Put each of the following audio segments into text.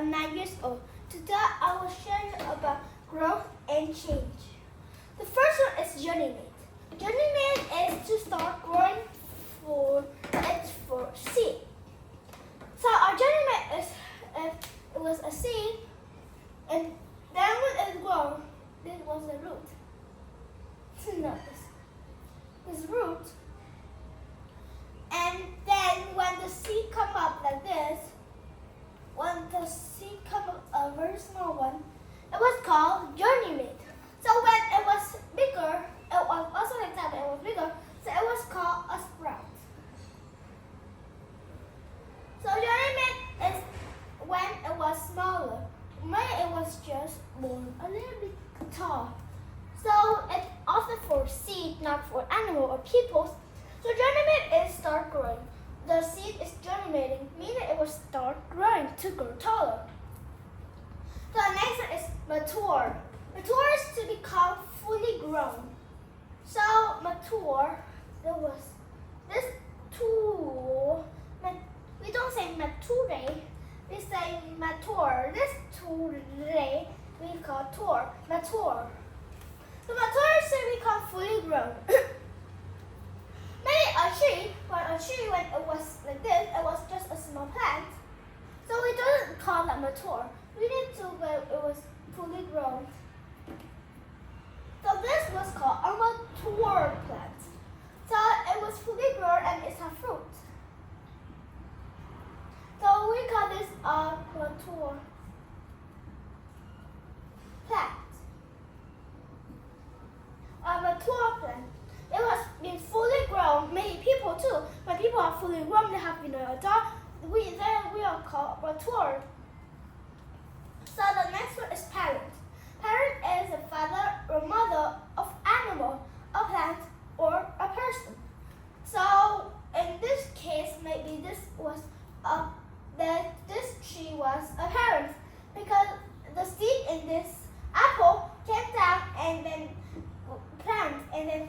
I'm 9 years old. Today I will share you about growth and change. The first one is journey mate. Journey mate is to start growing for seed. So our journey mate is it was a seed, and then when it grew, this was the root. No, this root. And then when the seed come up like this, when the seed come up a very small one, it was called journey mate. So when it was bigger, it was also like that, but it was bigger, so it was called a sprout. So journey mate is when it was smaller, when it was just born a little bit tall. So it's also for seed, not for animal or people. So germinate is start growing. The seed is germinating, meaning it will start growing to grow taller. So the next one is mature. Mature is to become fully grown. So mature, there was this tool. We don't say mature, we say mature. This tool we call tour, mature. So mature is to become fully grown. Maybe a tree, when it was like this, it was just a small plant. So we don't call that mature. We need to when it was fully grown. So this was called a mature plant. So it was fully grown and it's a fruit. So we call this a mature plant. A mature plant. It was been fully grown. Many people too. When people are fully grown, they have been an adult. We are called mature. So the next one is parent. Parent is the father or mother of animal, a plant, or a person. So in this case, maybe this tree was a parent because the seed in this apple came down and then plant and then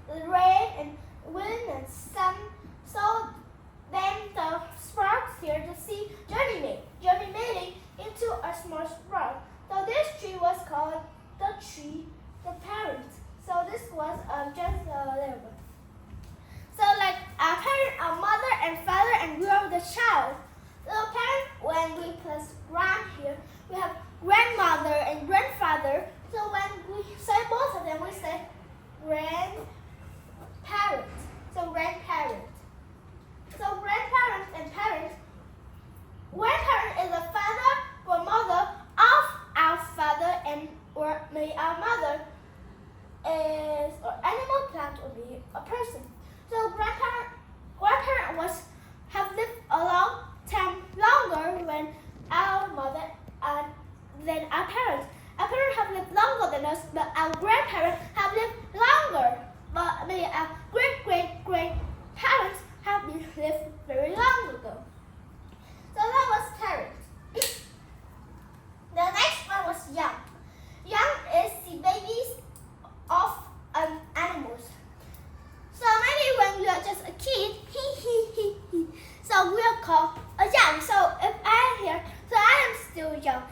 the rain and wind and sun. So then the sprouts here, the seed germinating into a small sprout. So this tree was called the tree, the parent. So this was just a little bit. So like our parent, our mother and father, and we are the child. The parent, when we plus grand here, we have grandmother and grandfather. So when we say both of them, we say grandparent. So grandparent. So grandparents and parents. Grandparent is the father or mother of our father and or maybe our mother is or animal, plant, or maybe a person. So grandparent have lived a long time longer than our mother and than our parents. Our parents have lived longer than us, but our grandparents have lived longer. But maybe our great-great-great-parents have been lived very long ago. So that was parent. The next one was young. Young is the babies of animals. So maybe when we are just a kid, so we are called a young. So if I am here, so I am still young.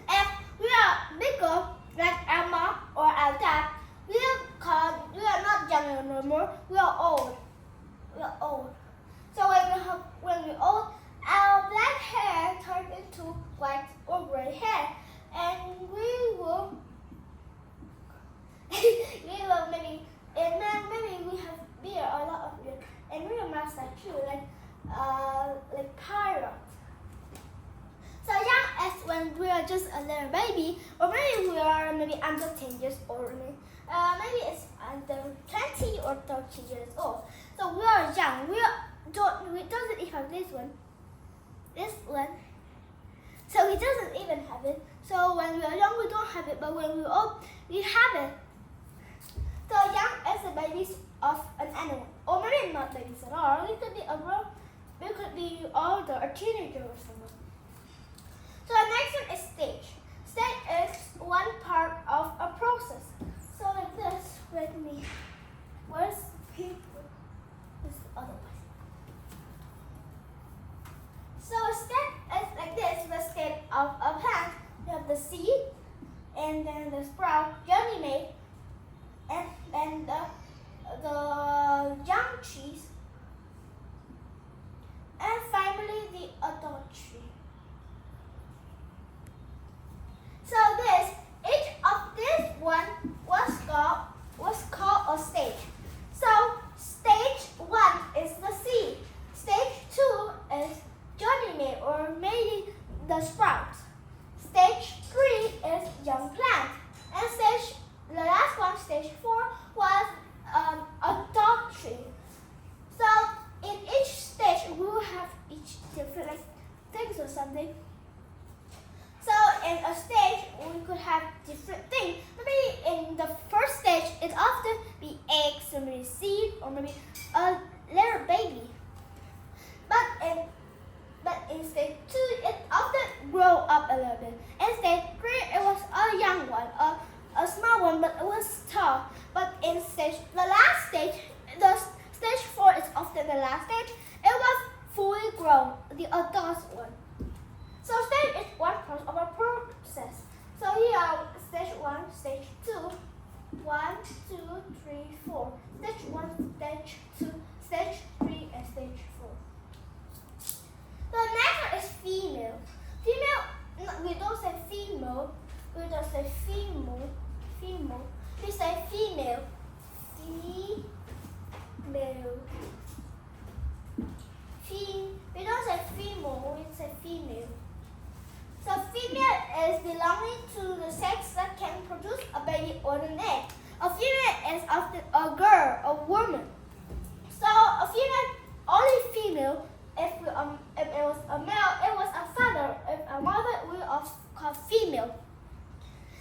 If we are bigger, like our mom or our dad, we are not young anymore. We are old. We are old. So when we're old, our black hair turns into white or gray hair, and we will maybe we have beard, a lot of beard, and we will mask like you, like pirate. So young is when we are just a little baby, or maybe we are maybe under 10 years old, maybe it's under 20 or 30 years old. So we are young. We doesn't even have this one. So we doesn't even have it. So when we are young, we don't have it, but when we're old, we have it. So young is the babies of an animal, or maybe not babies at all. It could be a grown, it could be older, a teenager or someone. So the next one is stage. Stage is one part of a process. So like this, with me. Where's people? This is the other way. So a of a plant, you have the seed, and then the sprout, germinate, and then the young trees, and finally the adult tree. So each of this one was called a stage. So stage 1 is the seed. Stage 2 is germinate or maybe the sprout. Stage 3 is young plant. And the last one, stage 4, was adult tree. So in each stage we will have each different things or something. So in a stage we could have different things. Maybe in the first stage it often be eggs or maybe seed or maybe a little baby. But in stage 2 it often grow up a little bit. In stage 3 it was a young one, a small one, but it was tall. But in the last stage, the stage 4 is often the last stage. It was fully grown, the adult one. So stage is one part of a process. So here are stage 1, stage 2, 1, 2, 3, 4. Stage 1, stage 2, stage 3, and stage 4. The next one is female. Female, we don't say female. We don't say female. We say female. We don't say female, we say female. So female is belonging to the sex that can produce a baby or an egg. A female is often a girl, a woman. So a female, only female. If it was a male, it was a father. If a mother, we also call female.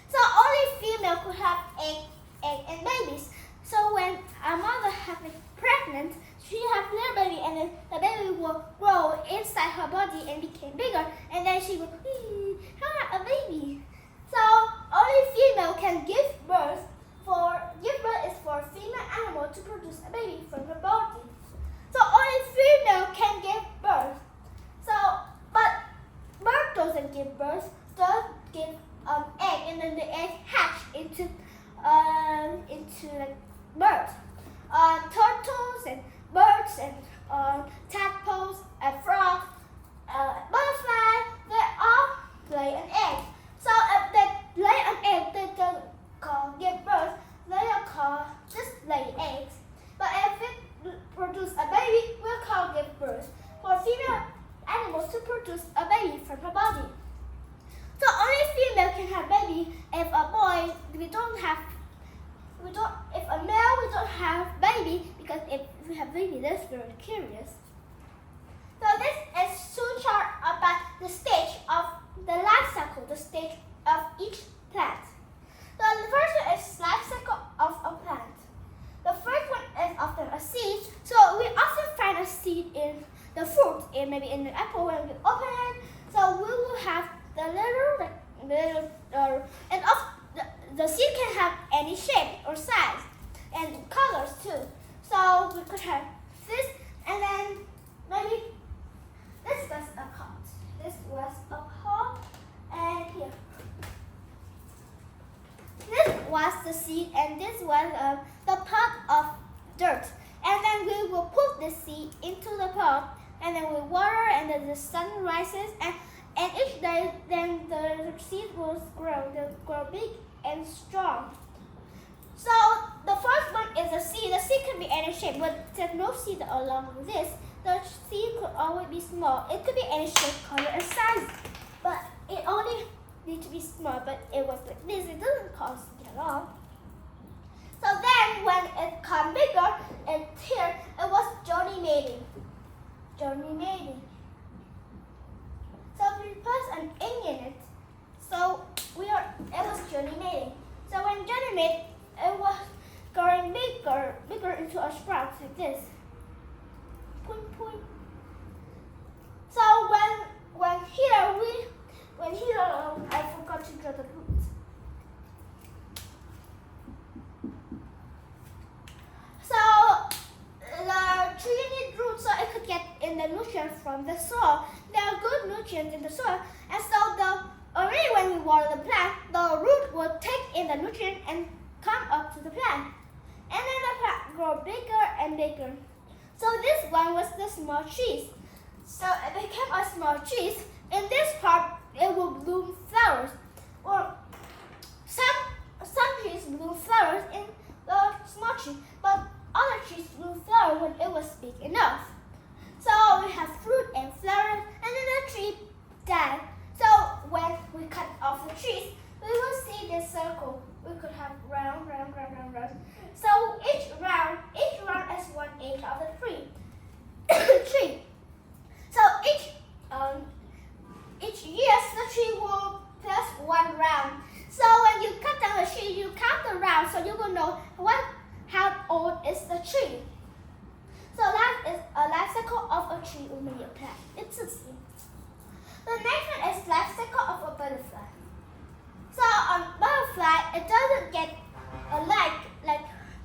So only female could have egg and babies. So when a mother has been pregnant, she has a little baby, and then the baby will grow inside her body and become bigger, and then she will have a baby. So only female can give birth. Give birth is for a female animal to produce a baby from her body. So only female can give birth. But bird doesn't give birth. Does give egg, and then the egg hatch into like birds. Turtles and birds and tadpoles and frogs, butterflies, they all lay an egg. So if they lay an egg, they don't give birth. They are just lay eggs. But if it produce a baby, we'll call give birth. For female animals to produce a baby from her body. So only female can have baby. If a boy, if a male, we don't have baby, because if we have baby, that's very curious. So this is two chart about the stage of the life cycle, the stage of each plant. So the first one is life cycle of a plant. The first one is often a seed. So we often find a seed in the fruit, maybe in the apple when we open it. So we will have the and the seed can have any shape or size and colors too. So we could have this, and then maybe this was a pot. This was a pot, and here. This was the seed, and this was the pot of dirt. And then we will put the seed into the pot, and then we water, and then the sun rises, and each day, then the seed will grow. They'll grow big and strong. So the first one is a seed. The seed can be any shape, but there's no seed along with this. The seed could always be small. It could be any shape, color, and size, but it only needs to be small. But it was like this. It doesn't cost at all. So then, when it got bigger, and here it was germinating. So we put an ink in it. So it was germinating. So when germinate, it was growing bigger into a sprout like this. Point. So when here I forgot to draw the roots. So the tree needs roots, so it could get in the nutrients from the soil. There are good nutrients in the soil, and so already when we water the plant, the root will take in the nutrient and come up to the plant. And then the plant grow bigger and bigger. So this one was the small trees. So it became a small trees. In this part, it will bloom flowers. Or some trees bloom flowers in the small tree, but other trees bloom flowers when it was big enough. So we have fruit and flowers, and then the tree died. So when we cut off the trees, we will see this circle. We could have round. So each round is 1/8 of the tree. So each year the tree will plus 1 round. So when you cut down the tree, you count the rounds, so you will know how old is the tree. So that is a life cycle of a tree or maybe a plant. It's a thing. The next one is life cycle of a butterfly. So on butterfly, it doesn't get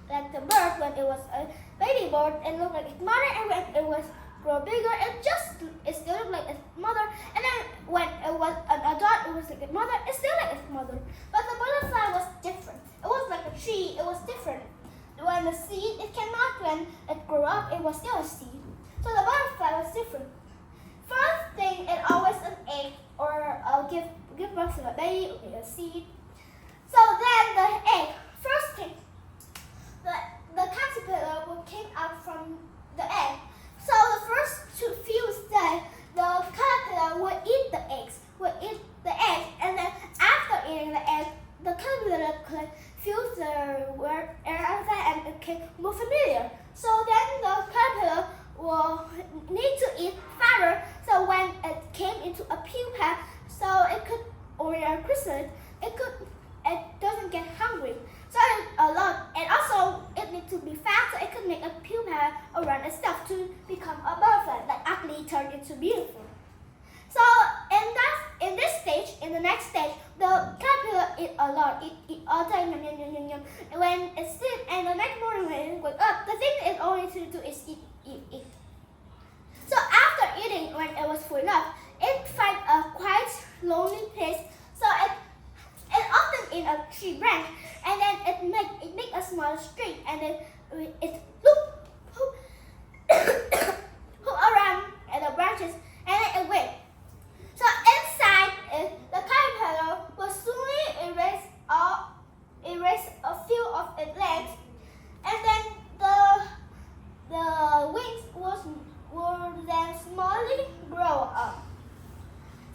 like the bird when it was a baby bird. It looked like its mother, and when it was grow bigger, it still looked like its mother. And then when it was an adult, it was like its mother. It's still like its mother. But the butterfly was different. It was like a tree. It was different. When the seed it came out, when it grew up, it was still a seed. So the butterfly was different. First thing, it always an egg or give birth to a baby or a seed. So then the egg, first thing, the caterpillar came out from the egg. So the first few days, the caterpillar will eat the eggs, and then after eating the egg, the caterpillar could feel the air outside and it can more familiar. So then the caterpillar will need to eat further. So when it came into a pupa, so it could, or a chrysalis, it doesn't get hungry. So a lot, and also it needs to be fast, so it could make a pupa around itself to become a butterfly, like ugly turned into beautiful. So in this stage, in the next stage, the caterpillar eat a lot, eat all day, yum. And when it sleeps, and the next morning when it wakes up, the thing it only to do is eat. So after eating, when it was full enough, it finds a quite lonely place. So it often in a tree branch, and then it make a small street, and then it hoop around at the branches, and then it waits. So inside it, the caterpillar will slowly erase a few of its legs, and then the wings will then slowly grow up.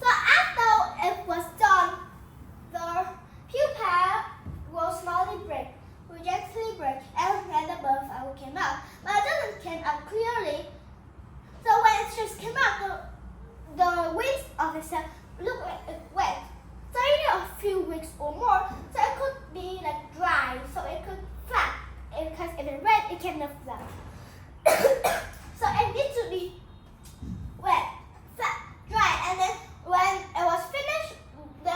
So after it was done, the pupa will slowly break, will gently break, and then the butterfly will come out. But it doesn't come out clearly. So when it just came out, the wings of itself look like it's wet. So you need a few weeks or more, so it could be like dry, so it could flap. Because if it's wet, it cannot flap. So it needs to be wet, flat, dry, and then when it was finished, the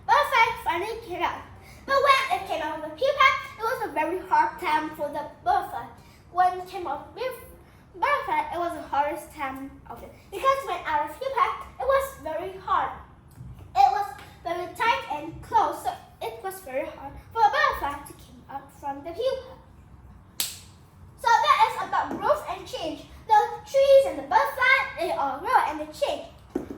butterfly finally came out. But when it came out of the pupa, it was a very hard time for the butterfly. When it came out with butterfly, it was the hardest time of it. Because when out of pupa, it was very hard. It was very tight and close, so it was very hard for a butterfly to come out from the pupa. So that is about growth and change. The trees and the butterfly, they all grow and they change.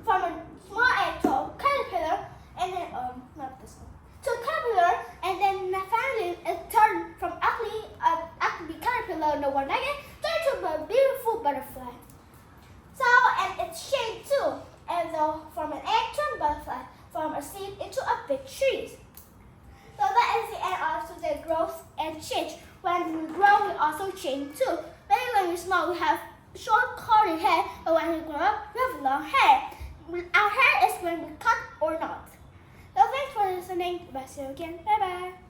From a small egg to a caterpillar, and then, not this one, to a caterpillar, and then finally it turned from ugly caterpillar, no one like it, turned to a beautiful butterfly. So, and it's changed too. And so from an egg to a butterfly, from a seed into a big tree. So that is the end of the growth and change. When we grow, we also change too. Maybe when we're small, we have short curly hair, but when we grow up, we have long hair. Our hair is when we cut or not. So thanks for listening. Bye, see you again. Bye bye.